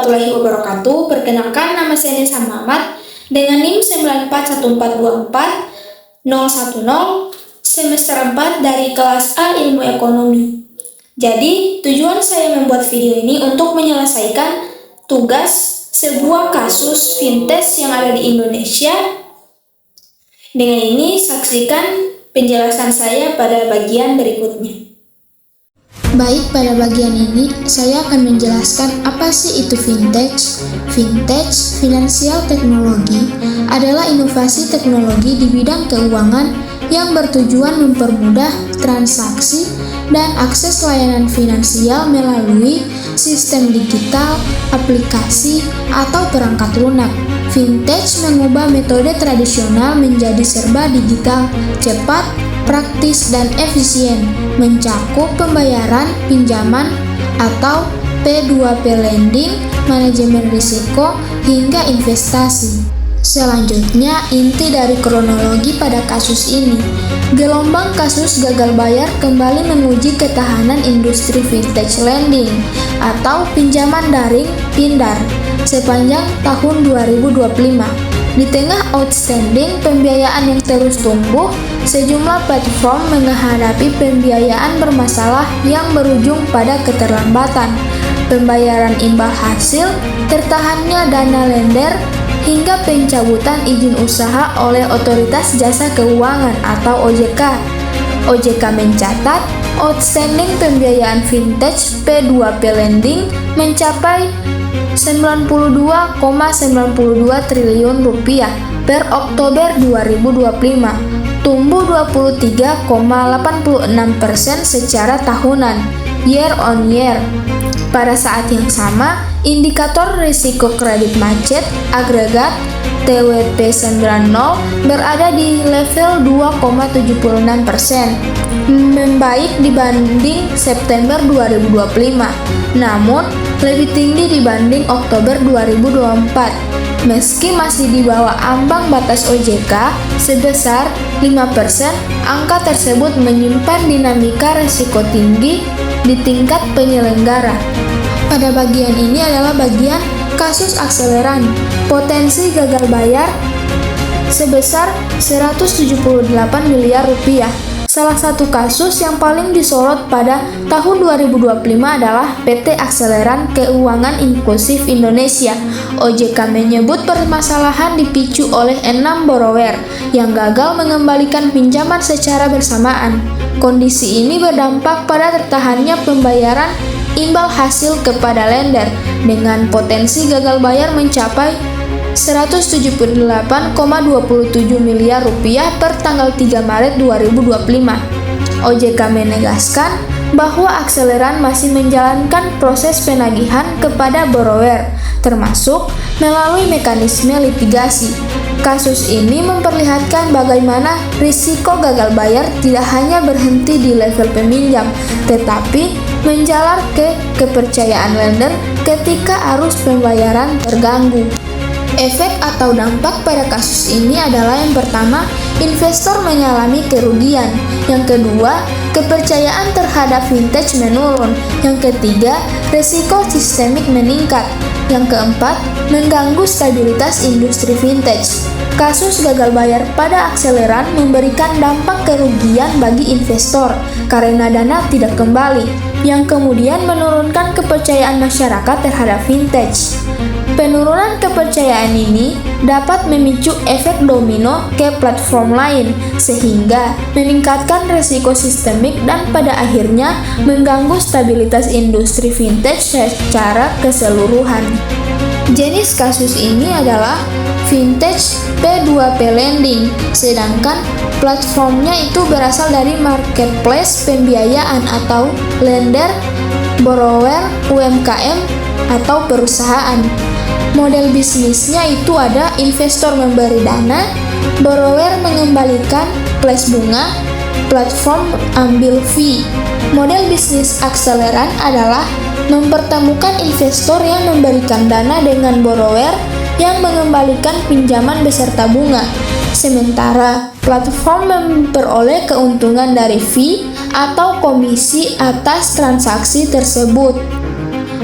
warahmatullahi wabarakatuh. Perkenalkan, nama saya Nisa Muhammad dengan NIM 941440110 semester 4 dari kelas A Ilmu Ekonomi. Jadi, tujuan saya membuat video ini untuk menyelesaikan tugas sebuah kasus fintech yang ada di Indonesia. Dengan ini, saksikan penjelasan saya pada bagian berikutnya. Baik, pada bagian ini saya akan menjelaskan apa sih itu fintech. Fintech, Financial Technology, adalah inovasi teknologi di bidang keuangan yang bertujuan mempermudah transaksi dan akses layanan finansial melalui sistem digital, aplikasi, atau perangkat lunak. Fintech mengubah metode tradisional menjadi serba digital, cepat, praktis, dan efisien, mencakup pembayaran, pinjaman, atau P2P lending, manajemen risiko, hingga investasi. Selanjutnya, inti dari kronologi pada kasus ini. Gelombang kasus gagal bayar kembali menguji ketahanan industri fintech lending atau pinjaman daring (pindar) sepanjang tahun 2025. Di tengah outstanding pembiayaan yang terus tumbuh, sejumlah platform menghadapi pembiayaan bermasalah yang berujung pada keterlambatan pembayaran imbal hasil, tertahannya dana lender, hingga pencabutan izin usaha oleh Otoritas Jasa Keuangan atau OJK. OJK mencatat outstanding pembiayaan fintech P2P lending mencapai 92,92 triliun rupiah per Oktober 2025, tumbuh 23,86% secara tahunan, year on year. Pada saat yang sama, indikator risiko kredit macet agregat TWP90 berada di level 2,76%, membaik dibanding September 2025, namun lebih tinggi dibanding Oktober 2024. Meski masih di bawah ambang batas OJK sebesar 5%, angka tersebut menyimpan dinamika risiko tinggi di tingkat penyelenggara. Pada bagian ini adalah bagian kasus akseleran, potensi gagal bayar sebesar 178 miliar rupiah. Salah satu kasus yang paling disorot pada tahun 2025 adalah PT Akseleran Keuangan Inklusif Indonesia. OJK menyebut permasalahan dipicu oleh 6 borrower yang gagal mengembalikan pinjaman secara bersamaan. Kondisi ini berdampak pada tertahannya pembayaran imbal hasil kepada lender dengan potensi gagal bayar mencapai 178,27 miliar rupiah per tanggal 3 Maret 2025. OJK menegaskan bahwa Akseleran masih menjalankan proses penagihan kepada borrower, termasuk melalui mekanisme litigasi. Kasus ini memperlihatkan bagaimana risiko gagal bayar tidak hanya berhenti di level peminjam, tetapi menjalar ke kepercayaan lender ketika arus pembayaran terganggu. Efek atau dampak pada kasus ini adalah yang pertama, investor mengalami kerugian. Yang kedua, kepercayaan terhadap fintech menurun. Yang ketiga, risiko sistemik meningkat. Yang keempat, mengganggu stabilitas industri fintech. Kasus gagal bayar pada Akseleran memberikan dampak kerugian bagi investor karena dana tidak kembali, yang kemudian menurunkan kepercayaan masyarakat terhadap fintech. Penurunan kepercayaan ini dapat memicu efek domino ke platform lain, sehingga meningkatkan risiko sistemik dan pada akhirnya mengganggu stabilitas industri fintech secara keseluruhan. Jenis kasus ini adalah fintech P2P lending, sedangkan platformnya itu berasal dari marketplace pembiayaan atau lender, borrower, UMKM, atau perusahaan. Model bisnisnya itu ada investor memberi dana, borrower mengembalikan plus bunga, platform ambil fee. Model bisnis Akseleran adalah mempertemukan investor yang memberikan dana dengan borrower yang mengembalikan pinjaman beserta bunga. Sementara platform memperoleh keuntungan dari fee atau komisi atas transaksi tersebut.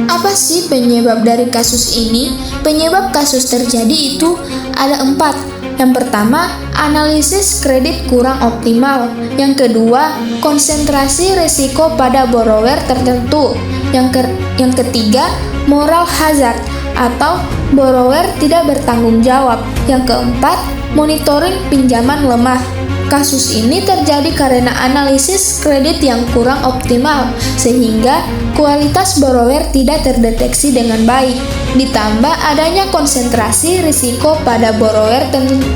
Apa sih penyebab dari kasus ini? Penyebab kasus terjadi itu ada 4. Yang pertama, analisis kredit kurang optimal. Yang kedua, konsentrasi risiko pada borrower tertentu. Yang ketiga, moral hazard atau borrower tidak bertanggung jawab. Yang keempat, monitoring pinjaman lemah. Kasus ini terjadi karena analisis kredit yang kurang optimal, sehingga kualitas borrower tidak terdeteksi dengan baik. Ditambah adanya konsentrasi risiko pada borrower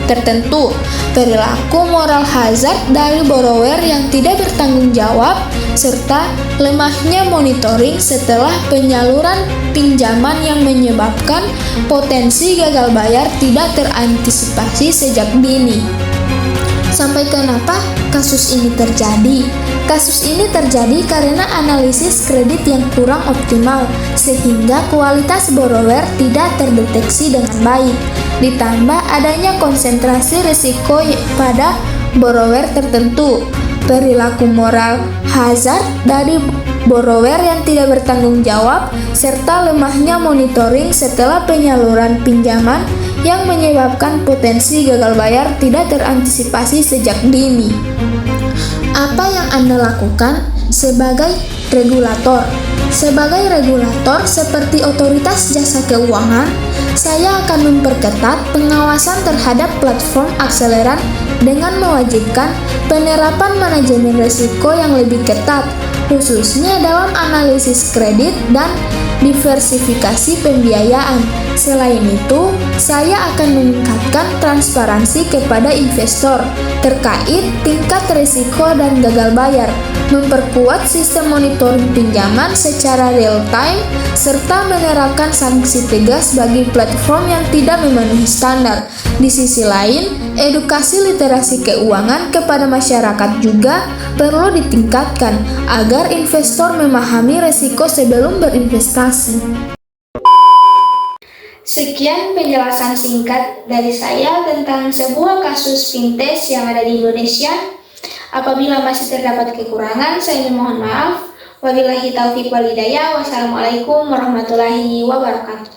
tertentu, perilaku moral hazard dari borrower yang tidak bertanggung jawab, serta lemahnya monitoring setelah penyaluran pinjaman yang menyebabkan potensi gagal bayar tidak terantisipasi sejak dini. Sampai kenapa kasus ini terjadi? Kasus ini terjadi karena analisis kredit yang kurang optimal, sehingga kualitas borrower tidak terdeteksi dengan baik. Ditambah adanya konsentrasi risiko pada borrower tertentu, perilaku moral hazard dari borrower yang tidak bertanggung jawab, serta lemahnya monitoring setelah penyaluran pinjaman yang menyebabkan potensi gagal bayar tidak terantisipasi sejak dini. Apa yang Anda lakukan sebagai regulator? Sebagai regulator seperti otoritas jasa keuangan, saya akan memperketat pengawasan terhadap platform akseleran dengan mewajibkan penerapan manajemen risiko yang lebih ketat, khususnya dalam analisis kredit dan diversifikasi pembiayaan. Selain itu, saya akan meningkatkan transparansi kepada investor terkait tingkat risiko dan gagal bayar, memperkuat sistem monitoring pinjaman secara real-time, serta menerapkan sanksi tegas bagi platform yang tidak memenuhi standar. Di sisi lain, edukasi literasi keuangan kepada masyarakat juga perlu ditingkatkan agar investor memahami risiko sebelum berinvestasi. Sekian penjelasan singkat dari saya tentang sebuah kasus fintech yang ada di Indonesia. Apabila masih terdapat kekurangan, saya mohon maaf. Wabillahi taufiq wal hidayah. Wassalamualaikum warahmatullahi wabarakatuh.